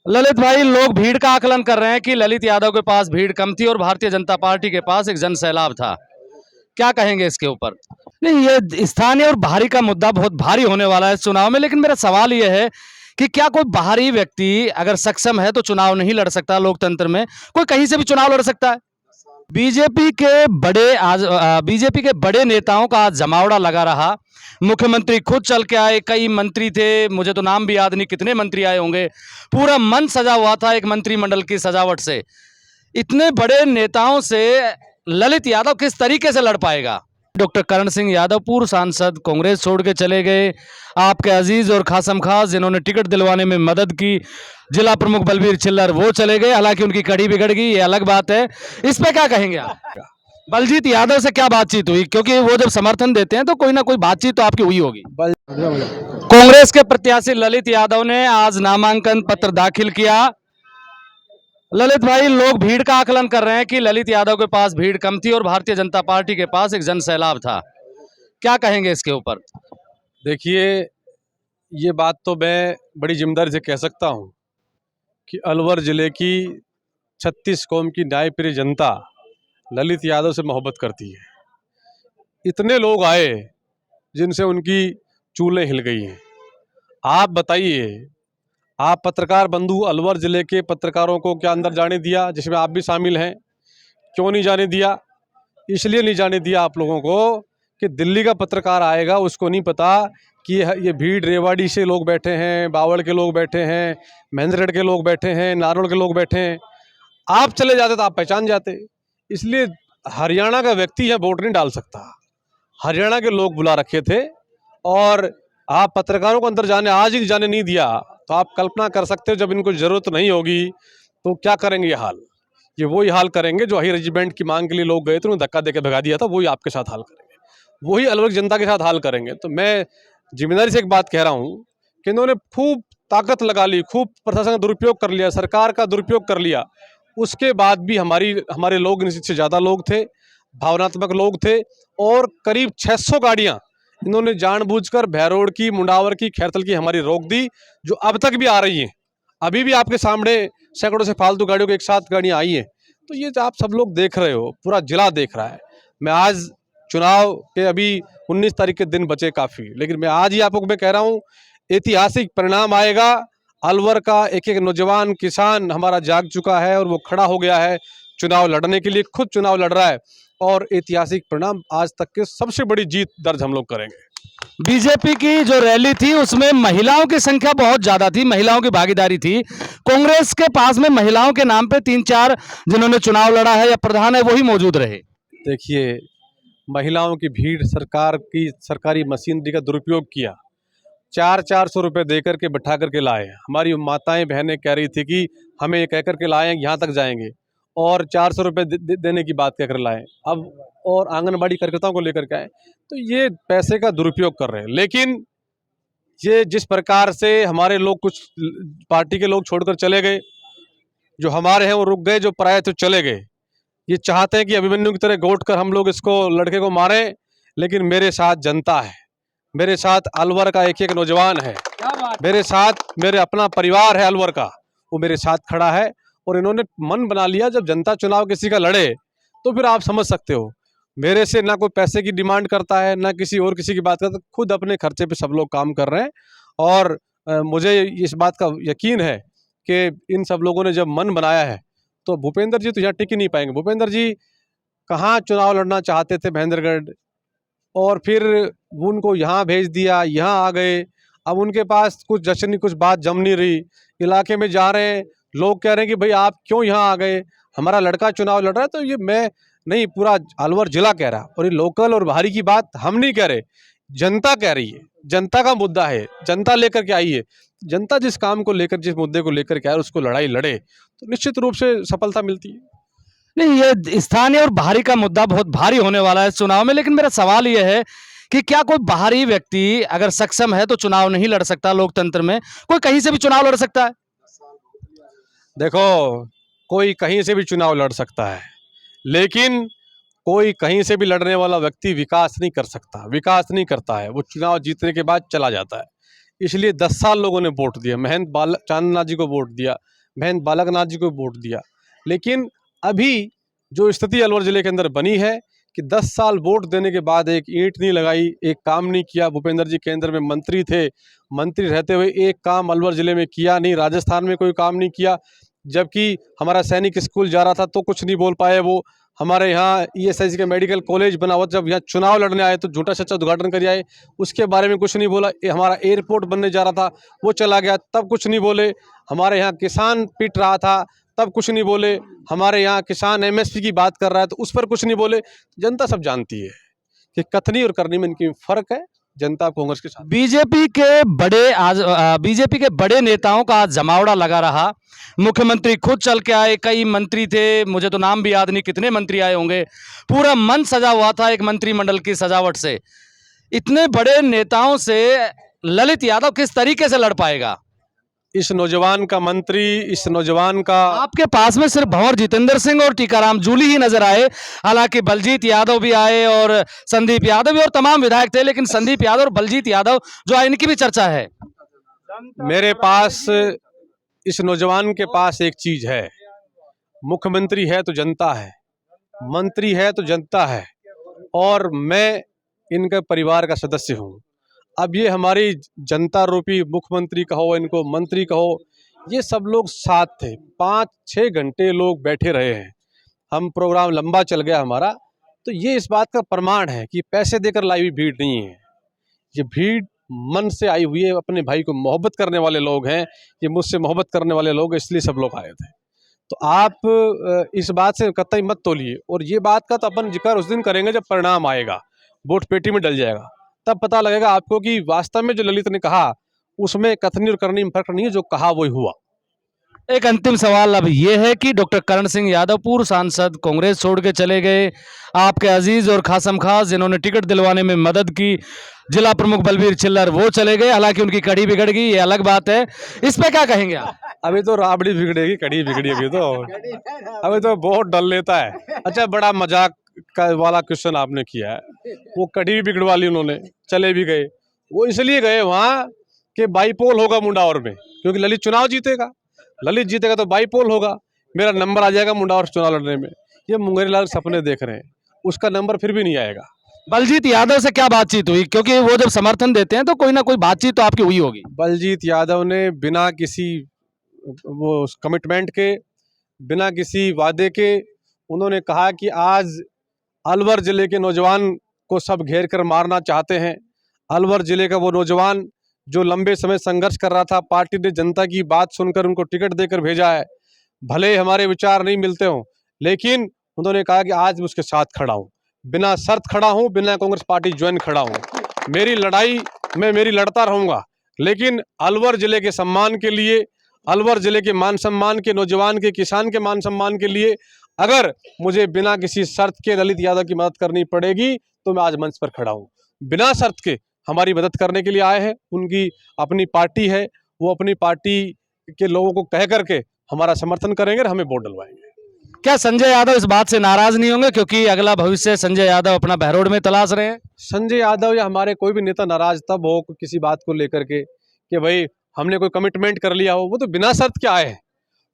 ललित भाई, लोग भीड़ का आकलन कर रहे हैं कि ललित यादव के पास भीड़ कम थी और भारतीय जनता पार्टी के पास एक जन सैलाब था। क्या कहेंगे इसके ऊपर? नहीं, ये स्थानीय और बाहरी का मुद्दा बहुत भारी होने वाला है इस चुनाव में, लेकिन मेरा सवाल ये है कि क्या कोई बाहरी व्यक्ति अगर सक्षम है तो चुनाव नहीं लड़ सकता? लोकतंत्र में कोई कहीं से भी चुनाव लड़ सकता है। बीजेपी के बड़े नेताओं का आज जमावड़ा लगा रहा। मुख्यमंत्री खुद चल के आए, कई मंत्री थे, मुझे तो नाम भी याद नहीं कितने मंत्री आए होंगे। पूरा मन सजा हुआ था एक मंत्रिमंडल की सजावट से। इतने बड़े नेताओं से ललित यादव किस तरीके से लड़ पाएगा? डॉक्टर करण सिंह यादव, पूर्व सांसद, कांग्रेस छोड़ के चले गए। आपके अजीज और खासम खास जिन्होंने टिकट दिलवाने में मदद की, जिला प्रमुख बलबीर चिल्लर, वो चले गए। हालांकि उनकी कड़ी बिगड़ गई, ये अलग बात है। इस पे क्या कहेंगे आप? बलजीत यादव से क्या बातचीत हुई? क्योंकि वो जब समर्थन देते हैं तो कोई ना कोई बातचीत तो आपकी हुई होगी। कांग्रेस के प्रत्याशी ललित यादव ने आज नामांकन पत्र दाखिल किया। ललित भाई, लोग भीड़ का आकलन कर रहे हैं कि ललित यादव के पास भीड़ कम थी और भारतीय जनता पार्टी के पास एक जन सैलाब था। क्या कहेंगे इसके ऊपर? देखिए, ये बात तो मैं बड़ी जिम्मेदारी से कह सकता हूँ कि अलवर ज़िले की 36 कौम की न्यायप्रिय जनता ललित यादव से मोहब्बत करती है। इतने लोग आए जिनसे उनकी चूलें हिल गई हैं। आप बताइए, आप पत्रकार बंधु अलवर ज़िले के पत्रकारों को क्या अंदर जाने दिया, जिसमें आप भी शामिल हैं? क्यों नहीं जाने दिया? इसलिए नहीं जाने दिया आप लोगों को कि दिल्ली का पत्रकार आएगा, उसको नहीं पता कि ये भीड़ रेवाड़ी से लोग बैठे हैं, बावड़ के लोग बैठे हैं, महेंद्रगढ़ के लोग बैठे हैं, नारोड़ के लोग बैठे हैं। आप चले जाते तो आप पहचान जाते। इसलिए हरियाणा का व्यक्ति यहाँ वोट नहीं डाल सकता। हरियाणा के लोग बुला रखे थे और आप पत्रकारों को अंदर जाने आज ही जाने नहीं दिया, तो आप कल्पना कर सकते हो जब इनको ज़रूरत नहीं होगी तो क्या करेंगे। ये हाल, ये वही हाल करेंगे जो हाई रेजिमेंट की मांग के लिए लोग गए थे, उन्हें धक्का देकर भगा दिया था। वही आपके साथ हाल करेंगे, वही अलवर जनता के साथ हाल करेंगे। तो मैं जिम्मेदारी से एक बात कह रहा हूँ कि इन्होंने खूब ताकत लगा ली, खूब प्रशासन का दुरुपयोग कर लिया, सरकार का दुरुपयोग कर लिया। उसके बाद भी हमारे लोग इनसे ज़्यादा लोग थे, भावनात्मक लोग थे। और करीब 600 गाड़ियाँ इन्होंने जानबूझकर भैरोड़ की, मुंडावर की, खैरतल की हमारी रोक दी, जो अब तक भी आ रही हैं। अभी भी आपके सामने सैकड़ों से फालतू गाड़ियों के एक साथ गाड़ियाँ आई हैं। तो ये जो आप सब लोग देख रहे हो, पूरा जिला देख रहा है। मैं आज चुनाव के अभी 19 तारीख के दिन बचे काफ़ी, लेकिन मैं आज ही आपको मैं कह रहा हूँ, ऐतिहासिक परिणाम आएगा। अलवर का एक एक नौजवान किसान हमारा जाग चुका है और वो खड़ा हो गया है चुनाव लड़ने के लिए, खुद चुनाव लड़ रहा है। और ऐतिहासिक परिणाम, आज तक के सबसे बड़ी जीत दर्ज हम लोग करेंगे। बीजेपी की जो रैली थी उसमें महिलाओं की संख्या बहुत ज्यादा थी, महिलाओं की भागीदारी थी। कांग्रेस के पास में महिलाओं के नाम पे 3-4 जिन्होंने चुनाव लड़ा है या प्रधान है वही मौजूद रहे। देखिए, महिलाओं की भीड़, सरकार की सरकारी मशीनरी का दुरुपयोग किया। 400-400 रुपये दे करके बैठा करके लाए। हमारी माताएं बहनें कह रही थी कि हमें ये कह करके लाए यहाँ तक जाएंगे, और 400 रुपये देने की बात कहकर लाए। अब और आंगनबाड़ी कार्यकर्ताओं को लेकर के आए, तो ये पैसे का दुरुपयोग कर रहे हैं। लेकिन ये जिस प्रकार से हमारे लोग, कुछ पार्टी के लोग छोड़कर चले गए, जो हमारे हैं वो रुक गए, जो पराये थे चले गए। ये चाहते हैं कि अभिमन्यु की तरह गोट कर हम लोग इसको, लड़के को मारें। लेकिन मेरे साथ जनता है, मेरे साथ अलवर का एक एक नौजवान है, मेरे साथ मेरे अपना परिवार है अलवर का, वो मेरे साथ खड़ा है। और इन्होंने मन बना लिया, जब जनता चुनाव किसी का लड़े तो फिर आप समझ सकते हो, मेरे से ना कोई पैसे की डिमांड करता है, ना किसी और किसी की बात करता, खुद अपने खर्चे पे सब लोग काम कर रहे हैं। और मुझे इस बात का यकीन है कि इन सब लोगों ने जब मन बनाया है तो भूपेंद्र जी तो यहाँ टिक ही नहीं पाएंगे। भूपेंद्र जी कहाँ चुनाव लड़ना चाहते थे, महेंद्रगढ़, और फिर उनको यहाँ भेज दिया, यहाँ आ गए। अब उनके पास कुछ जश्न नहीं, कुछ बात जम नहीं रही। इलाके में जा रहे हैं, लोग कह रहे हैं कि भाई आप क्यों यहाँ आ गए, हमारा लड़का चुनाव लड़ रहा है। तो ये मैं नहीं, पूरा अलवर जिला कह रहा। और ये लोकल और बाहरी की बात हम नहीं कह रहे, जनता कह रही है। जनता का मुद्दा है, जनता लेकर के आई है। जनता जिस काम को लेकर, जिस मुद्दे को लेकर के आए, उसको लड़ाई लड़े तो निश्चित रूप से सफलता मिलती है। नहीं, ये स्थानीय और बाहरी का मुद्दा बहुत भारी होने वाला है इस चुनाव में, लेकिन मेरा सवाल ये है कि क्या कोई बाहरी व्यक्ति अगर सक्षम है तो चुनाव नहीं लड़ सकता? लोकतंत्र में कोई कहीं से भी चुनाव लड़ सकता है। देखो, कोई कहीं से भी चुनाव लड़ सकता है, लेकिन कोई कहीं से भी लड़ने वाला व्यक्ति विकास नहीं कर सकता, विकास नहीं करता है। वो चुनाव जीतने के बाद चला जाता है। इसलिए 10 साल लोगों ने वोट दिया, महंत चांदनाथ जी को वोट दिया, महंत बालकनाथ जी को वोट दिया। लेकिन अभी जो स्थिति अलवर ज़िले के अंदर बनी है कि 10 साल वोट देने के बाद एक ईंट नहीं लगाई, एक काम नहीं किया। भूपेंद्र जी केंद्र में मंत्री थे, मंत्री रहते हुए एक काम अलवर ज़िले में किया नहीं, राजस्थान में कोई काम नहीं किया। जबकि हमारा सैनिक स्कूल जा रहा था तो कुछ नहीं बोल पाए वो। हमारे यहाँ ईएसआईसी का मेडिकल कॉलेज बना हुआ, जब यहाँ चुनाव लड़ने आए तो झूठा सच्चा उद्घाटन कर आए, उसके बारे में कुछ नहीं बोला। हमारा एयरपोर्ट बनने जा रहा था, वो चला गया, तब कुछ नहीं बोले। हमारे यहाँ किसान पिट रहा था, तब कुछ नहीं बोले। हमारे यहाँ किसान एमएसपी की बात कर रहा है तो उस पर कुछ नहीं बोले। जनता सब जानती है कि कथनी और करनी में इनकी फ़र्क है। जनता कांग्रेस के साथ। बीजेपी के बड़े नेताओं का आज जमावड़ा लगा रहा। मुख्यमंत्री खुद चल के आए, कई मंत्री थे, मुझे तो नाम भी याद नहीं कितने मंत्री आए होंगे। पूरा मन सजा हुआ था एक मंत्रिमंडल की सजावट से। इतने बड़े नेताओं से ललित यादव किस तरीके से लड़ पाएगा? इस नौजवान का मंत्री, इस नौजवान का आपके पास में सिर्फ भंवर जितेंद्र सिंह और टीकाराम जूली ही नजर आए। हालांकि बलजीत यादव भी आए और संदीप यादव भी और तमाम विधायक थे, लेकिन संदीप यादव और बलजीत यादव जो आए इनकी भी चर्चा है। मेरे पास, इस नौजवान के पास एक चीज है, मुख्यमंत्री है तो जनता है, मंत्री है तो जनता है, और मैं इनके परिवार का सदस्य हूँ। अब ये हमारी जनता रूपी मुख्यमंत्री कहो, इनको मंत्री कहो, ये सब लोग साथ थे। 5-6 घंटे लोग बैठे रहे हैं, हम प्रोग्राम लंबा चल गया हमारा। तो ये इस बात का प्रमाण है कि पैसे देकर लाई हुई भीड़ नहीं है, ये भीड़ मन से आई हुई है। अपने भाई को मोहब्बत करने वाले लोग हैं, ये मुझसे मोहब्बत करने वाले लोग, इसलिए सब लोग आए थे। तो आप इस बात से कतई मत तोलिए। और ये बात का तो अपन जिक्र उस दिन करेंगे जब परिणाम आएगा, वोट पेटी में डल जाएगा, तब पता लगेगा आपको कि वास्तव में जो ललित ने कहा उसमें कथनी और करनी में फर्क नहीं है, जो कहा वही हुआ। एक अंतिम सवाल अब ये है कि डॉक्टर करण सिंह यादव पूर्व सांसद कांग्रेस छोड़ के चले गए, आपके अजीज और खासम खास जिन्होंने टिकट दिलवाने में मदद की, जिला प्रमुख बलबीर चिल्लर, वो चले गए। हालांकि उनकी कड़ी बिगड़ गई, ये अलग बात है। इस पे क्या कहेंगे आप? अभी तो राबड़ी बिगड़ेगी, कड़ी बिगड़ी अभी तो बहुत डल लेता है। अच्छा, बड़ा मजाक वाला क्वेश्चन आपने किया है। वो कड़ी भी बिगड़वा ली उन्होंने, चले भी गए। वो इसलिए गए वहाँ कि बाईपोल होगा मुंडावर में, क्योंकि ललित चुनाव जीतेगा, ललित जीतेगा तो बाईपोल होगा, मेरा नंबर आ जाएगा मुंडावर चुनाव लड़ने में। ये मुंगेरीलाल सपने देख रहे हैं, उसका नंबर फिर भी नहीं आएगा। बलजीत यादव से क्या बातचीत हुई? क्योंकि वो जब समर्थन देते हैं तो कोई ना कोई बातचीत तो आपकी हुई होगी। बलजीत यादव ने बिना किसी वो कमिटमेंट के, बिना किसी वादे के, उन्होंने कहा कि आज अलवर ज़िले के नौजवान को सब घेर कर मारना चाहते हैं। अलवर ज़िले का वो नौजवान जो लंबे समय संघर्ष कर रहा था, पार्टी ने जनता की बात सुनकर उनको टिकट देकर भेजा है। भले हमारे विचार नहीं मिलते हों, लेकिन उन्होंने कहा कि आज मैं उसके साथ खड़ा हूँ, बिना शर्त खड़ा हूँ, बिना कांग्रेस पार्टी ज्वाइन खड़ा हूँ। मेरी लड़ाई मैं मेरी लड़ता रहूँगा, लेकिन अलवर ज़िले के सम्मान के लिए, अलवर ज़िले के मान सम्मान के, नौजवान के, किसान के मान सम्मान के लिए अगर मुझे बिना किसी शर्त के ललित यादव की मदद करनी पड़ेगी तो मैं आज मंच पर खड़ा हूँ। बिना शर्त के हमारी मदद करने के लिए आए हैं, उनकी अपनी पार्टी है, वो अपनी पार्टी के लोगों को कह करके हमारा समर्थन करेंगे और हमें वोट डलवाएंगे। क्या संजय यादव इस बात से नाराज नहीं होंगे, क्योंकि अगला भविष्य संजय यादव अपना बहरोड में तलाश रहे हैं? संजय यादव या हमारे कोई भी नेता नाराज तब हो किसी बात को लेकर के कि भाई हमने कोई कमिटमेंट कर लिया हो। वो तो बिना शर्त के आए हैं,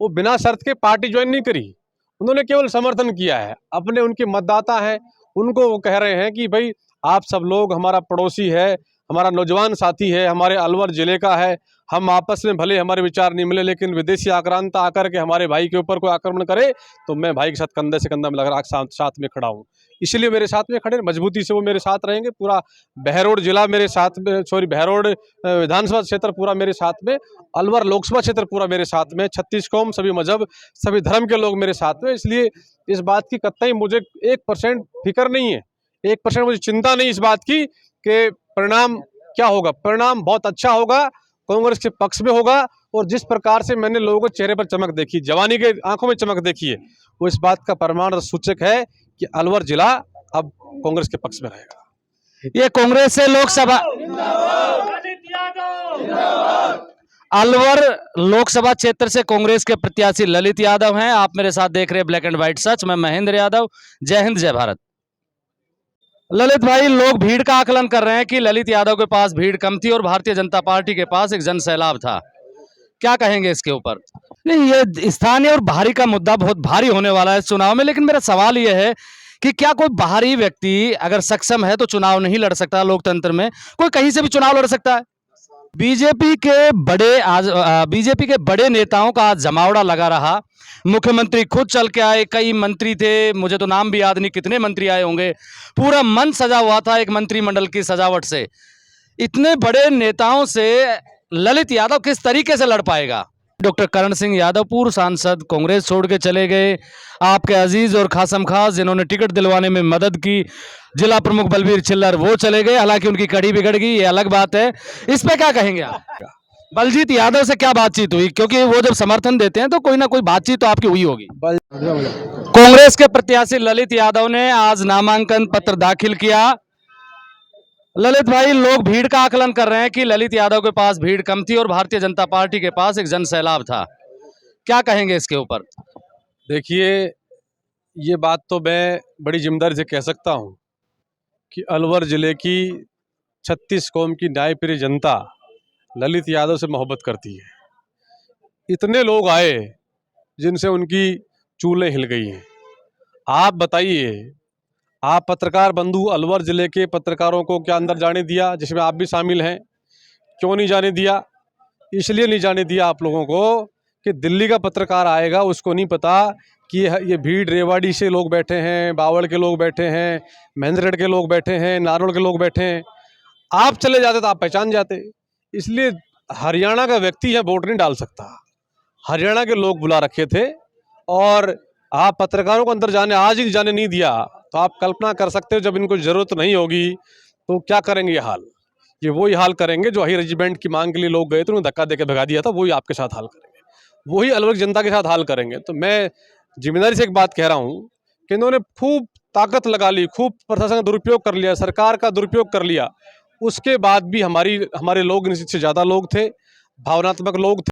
वो बिना शर्त के पार्टी ज्वाइन नहीं करी, उन्होंने केवल समर्थन किया है। अपने उनके मतदाता हैं, उनको वो कह रहे हैं कि भाई आप सब लोग, हमारा पड़ोसी है, हमारा नौजवान साथी है, हमारे अलवर ज़िले का है, हम आपस में भले हमारे विचार नहीं मिले, लेकिन विदेशी आक्रांता आकर के हमारे भाई के ऊपर कोई आक्रमण करे तो मैं भाई के साथ कंधे से कंधा मिलाकर साथ में खड़ा हूँ। इसलिए मेरे साथ में खड़े, मजबूती से वो मेरे साथ रहेंगे। पूरा बहरोड जिला मेरे साथ में, बहरोड विधानसभा क्षेत्र पूरा मेरे साथ में, अलवर लोकसभा क्षेत्र पूरा मेरे साथ में, 36 कौम, सभी मजहब, सभी धर्म के लोग मेरे साथ में। इसलिए इस बात की कतई मुझे 1% फिक्र नहीं है, 1% मुझे चिंता नहीं इस बात की कि परिणाम क्या होगा। परिणाम बहुत अच्छा होगा, कांग्रेस के पक्ष में होगा। और जिस प्रकार से मैंने लोगों के चेहरे पर चमक देखी, जवानी के आंखों में चमक देखी है, वो इस बात का प्रमाण सूचक है कि अलवर जिला अब कांग्रेस के पक्ष में रहेगा। ये कांग्रेस से लोकसभा, अलवर लोकसभा क्षेत्र से कांग्रेस के प्रत्याशी ललित यादव हैं। आप मेरे साथ देख रहे हैं ब्लैक एंड व्हाइट सच। मैं महेंद्र यादव। जय हिंद, जय भारत। ललित भाई, लोग भीड़ का आकलन कर रहे हैं कि ललित यादव के पास भीड़ कम थी और भारतीय जनता पार्टी के पास एक जन सैलाब था। क्या कहेंगे इसके ऊपर? नहीं, ये स्थानीय और बाहरी का मुद्दा बहुत भारी होने वाला है इस चुनाव में, लेकिन मेरा सवाल ये है कि क्या कोई बाहरी व्यक्ति अगर सक्षम है तो चुनाव नहीं लड़ सकता? लोकतंत्र में कोई कहीं से भी चुनाव लड़ सकता है। बीजेपी के बड़े नेताओं का आज जमावड़ा लगा रहा। मुख्यमंत्री खुद चल के आए, कई मंत्री थे, मुझे तो नाम भी याद नहीं कितने मंत्री आए होंगे। पूरा मन सजा हुआ था एक मंत्रिमंडल की सजावट से। इतने बड़े नेताओं से ललित यादव किस तरीके से लड़ पाएगा? डॉक्टर करण सिंह यादव पूर्व सांसद कांग्रेस छोड़ के चले गए। आपके अजीज और खासम खास जिन्होंने टिकट दिलवाने में मदद की, जिला प्रमुख बलबीर छिल्लर, वो चले गए। हालांकि उनकी कड़ी बिगड़ गई, ये अलग बात है। इस पे क्या कहेंगे आप? बलजीत यादव से क्या बातचीत हुई? क्योंकि वो जब समर्थन देते हैं तो कोई ना कोई बातचीत तो आपकी हुई होगी। कांग्रेस के प्रत्याशी ललित यादव ने आज नामांकन पत्र दाखिल किया। ललित भाई, लोग भीड़ का आकलन कर रहे हैं कि ललित यादव के पास भीड़ कम थी और भारतीय जनता पार्टी के पास एक जन सैलाब था। क्या कहेंगे इसके ऊपर? देखिए, ये बात तो मैं बड़ी जिम्मेदारी से कह सकता हूँ कि अलवर ज़िले की 36 कौम की न्याय प्रिय जनता ललित यादव से मोहब्बत करती है। इतने लोग आए जिनसे उनकी चूलें हिल गई हैं। आप बताइए, आप पत्रकार बंधु अलवर ज़िले के पत्रकारों को क्या अंदर जाने दिया, जिसमें आप भी शामिल हैं? क्यों नहीं जाने दिया? इसलिए नहीं जाने दिया आप लोगों को कि दिल्ली का पत्रकार आएगा, उसको नहीं पता कि ये भीड़ रेवाड़ी से लोग बैठे हैं, बावड़ के लोग बैठे हैं, महेंद्रगढ़ के लोग बैठे हैं, नारोड़ के लोग बैठे हैं। आप चले जाते तो आप पहचान जाते। इसलिए हरियाणा का व्यक्ति यहाँ वोट नहीं डाल सकता। हरियाणा के लोग बुला रखे थे और आप पत्रकारों को अंदर जाने आज ही जाने नहीं दिया, तो आप कल्पना कर सकते हो जब इनको ज़रूरत नहीं होगी तो क्या करेंगे ये हाल। ये वही हाल करेंगे जो हाई रेजिमेंट की मांग के लिए लोग गए थे, उन्हें धक्का देकर भगा दिया था, वही आपके साथ हाल करेंगे, वही अलवर जनता के साथ हाल करेंगे। तो मैं जिम्मेदारी से एक बात कह रहा हूँ कि इन्होंने खूब ताकत लगा ली, खूब प्रशासन का दुरुपयोग कर लिया, सरकार का दुरुपयोग कर लिया। उसके बाद भी हमारे लोग इनसे ज़्यादा लोग थे, भावनात्मक लोग थे।